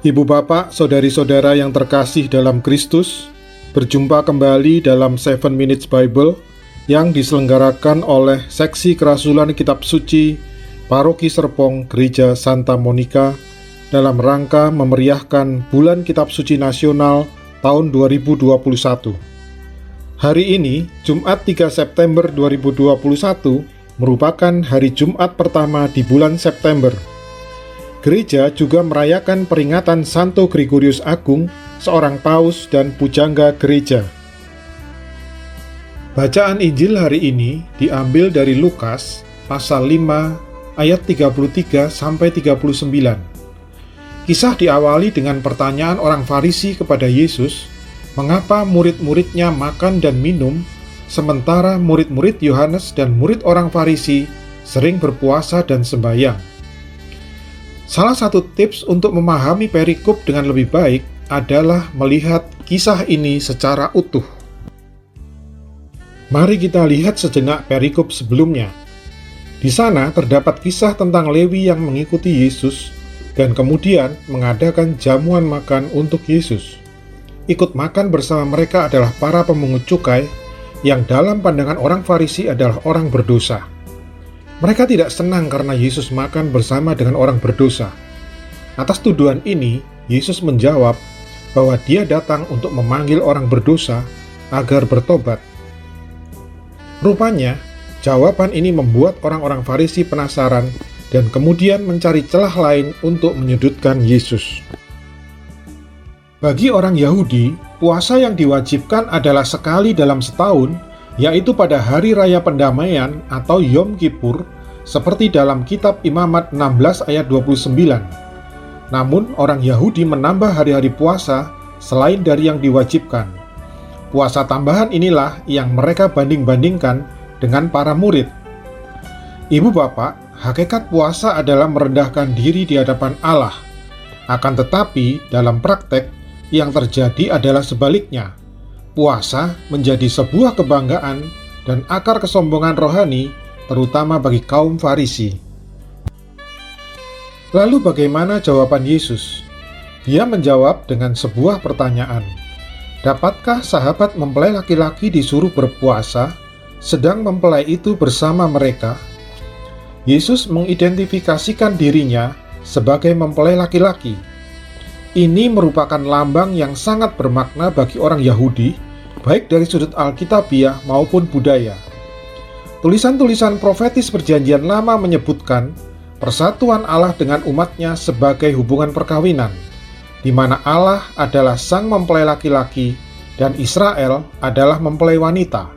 Ibu bapak, saudari-saudara yang terkasih dalam Kristus, berjumpa kembali dalam 7 Minutes Bible yang diselenggarakan oleh Seksi Kerasulan Kitab Suci Paroki Serpong Gereja Santa Monica dalam rangka memeriahkan Bulan Kitab Suci Nasional tahun 2021. Hari ini, Jumat 3 September 2021, merupakan hari Jumat pertama di bulan September. Gereja juga merayakan peringatan Santo Gregorius Agung, seorang paus dan pujangga gereja. Bacaan Injil hari ini diambil dari Lukas pasal 5 ayat 33 sampai 39. Kisah diawali dengan pertanyaan orang Farisi kepada Yesus, mengapa murid-muridnya makan dan minum, sementara murid-murid Yohanes dan murid orang Farisi sering berpuasa dan sembahyang. Salah satu tips untuk memahami perikop dengan lebih baik adalah melihat kisah ini secara utuh. Mari kita lihat sejenak perikop sebelumnya. Di sana terdapat kisah tentang Lewi yang mengikuti Yesus dan kemudian mengadakan jamuan makan untuk Yesus. Ikut makan bersama mereka adalah para pemungut cukai yang dalam pandangan orang Farisi adalah orang berdosa. Mereka tidak senang karena Yesus makan bersama dengan orang berdosa. Atas tuduhan ini, Yesus menjawab bahwa Dia datang untuk memanggil orang berdosa agar bertobat. Rupanya, jawaban ini membuat orang-orang Farisi penasaran dan kemudian mencari celah lain untuk menyudutkan Yesus. Bagi orang Yahudi, puasa yang diwajibkan adalah sekali dalam setahun, yaitu pada Hari Raya Pendamaian atau Yom Kippur, seperti dalam kitab Imamat 16 ayat 29. Namun, orang Yahudi menambah hari-hari puasa selain dari yang diwajibkan. Puasa tambahan inilah yang mereka banding-bandingkan dengan para murid. Ibu bapak, hakikat puasa adalah merendahkan diri di hadapan Allah. Akan tetapi, dalam praktek, yang terjadi adalah sebaliknya. Puasa menjadi sebuah kebanggaan dan akar kesombongan rohani, terutama bagi kaum Farisi. Lalu bagaimana jawaban Yesus? Dia menjawab dengan sebuah pertanyaan. Dapatkah sahabat mempelai laki-laki disuruh berpuasa, sedang mempelai itu bersama mereka? Yesus mengidentifikasikan dirinya sebagai mempelai laki-laki. Ini merupakan lambang yang sangat bermakna bagi orang Yahudi, baik dari sudut Alkitabiah maupun budaya. Tulisan-tulisan profetis Perjanjian Lama menyebutkan persatuan Allah dengan umatnya sebagai hubungan perkawinan, di mana Allah adalah sang mempelai laki-laki dan Israel adalah mempelai wanita.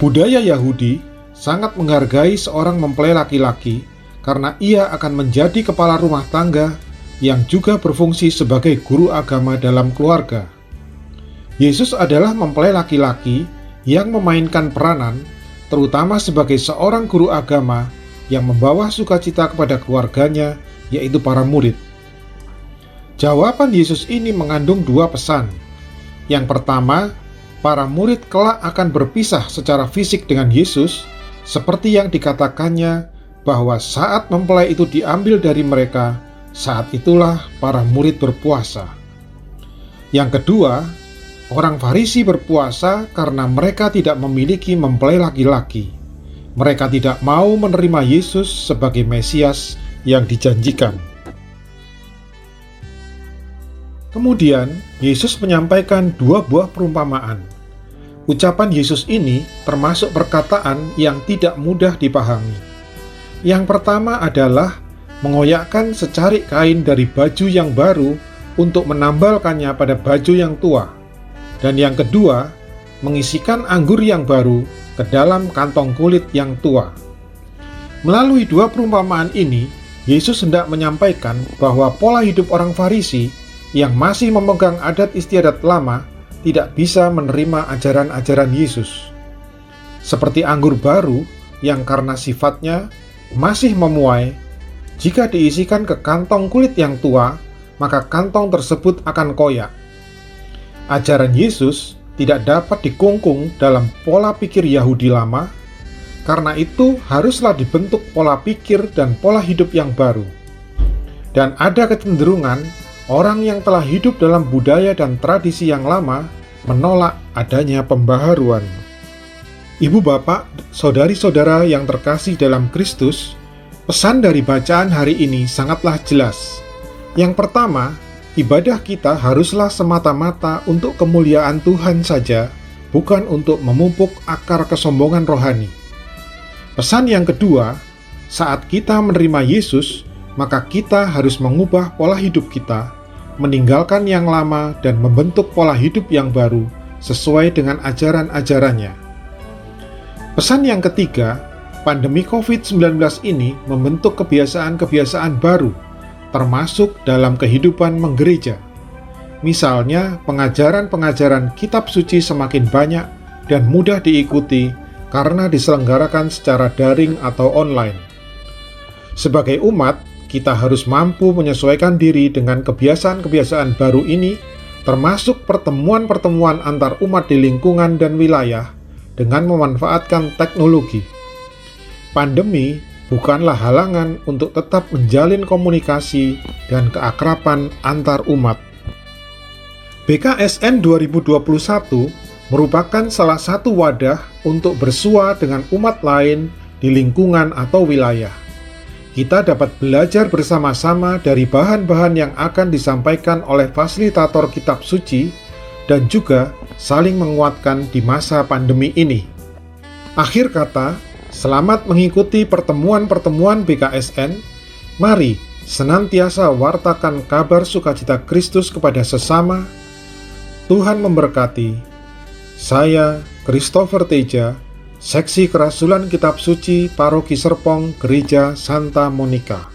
Budaya Yahudi sangat menghargai seorang mempelai laki-laki karena ia akan menjadi kepala rumah tangga yang juga berfungsi sebagai guru agama dalam keluarga. Yesus adalah mempelai laki-laki yang memainkan peranan, terutama sebagai seorang guru agama yang membawa sukacita kepada keluarganya, yaitu para murid. Jawaban Yesus ini mengandung dua pesan. Yang pertama, para murid kelak akan berpisah secara fisik dengan Yesus, seperti yang dikatakannya bahwa saat mempelai itu diambil dari mereka, saat itulah para murid berpuasa. Yang kedua, orang Farisi berpuasa karena mereka tidak memiliki mempelai laki-laki. Mereka tidak mau menerima Yesus sebagai Mesias yang dijanjikan. Kemudian, Yesus menyampaikan dua buah perumpamaan. Ucapan Yesus ini termasuk perkataan yang tidak mudah dipahami. Yang pertama adalah mengoyakkan secarik kain dari baju yang baru untuk menambalkannya pada baju yang tua. Dan yang kedua, mengisikan anggur yang baru ke dalam kantong kulit yang tua. Melalui dua perumpamaan ini, Yesus hendak menyampaikan bahwa pola hidup orang Farisi yang masih memegang adat istiadat lama tidak bisa menerima ajaran-ajaran Yesus. Seperti anggur baru yang karena sifatnya masih memuai, jika diisikan ke kantong kulit yang tua, maka kantong tersebut akan koyak. Ajaran Yesus tidak dapat dikungkung dalam pola pikir Yahudi lama, karena itu haruslah dibentuk pola pikir dan pola hidup yang baru. Dan ada kecenderungan Orang yang telah hidup dalam budaya dan tradisi yang lama menolak adanya pembaharuan. Ibu bapak, saudari-saudara yang terkasih dalam Kristus, pesan dari bacaan hari ini sangatlah jelas. Yang pertama, ibadah kita haruslah semata-mata untuk kemuliaan Tuhan saja, bukan untuk memupuk akar kesombongan rohani. Pesan yang kedua, saat kita menerima Yesus, maka kita harus mengubah pola hidup kita, meninggalkan yang lama dan membentuk pola hidup yang baru sesuai dengan ajaran-ajarannya. Pesan yang ketiga, pandemi COVID-19 ini membentuk kebiasaan-kebiasaan baru, termasuk dalam kehidupan menggereja. Misalnya, pengajaran-pengajaran kitab suci semakin banyak dan mudah diikuti karena diselenggarakan secara daring atau online. Sebagai umat, kita harus mampu menyesuaikan diri dengan kebiasaan-kebiasaan baru ini, termasuk pertemuan-pertemuan antar umat di lingkungan dan wilayah, dengan memanfaatkan teknologi. Pandemi bukanlah halangan untuk tetap menjalin komunikasi dan keakraban antar umat. BKSN 2021 merupakan salah satu wadah untuk bersua dengan umat lain di lingkungan atau wilayah. Kita dapat belajar bersama-sama dari bahan-bahan yang akan disampaikan oleh fasilitator kitab suci dan juga saling menguatkan di masa pandemi ini. Akhir kata, selamat mengikuti pertemuan-pertemuan BKSN. Mari senantiasa wartakan kabar sukacita Kristus kepada sesama. Tuhan memberkati. Saya, Christopher Teja, Seksi Kerasulan Kitab Suci Paroki Serpong, Gereja Santa Monica.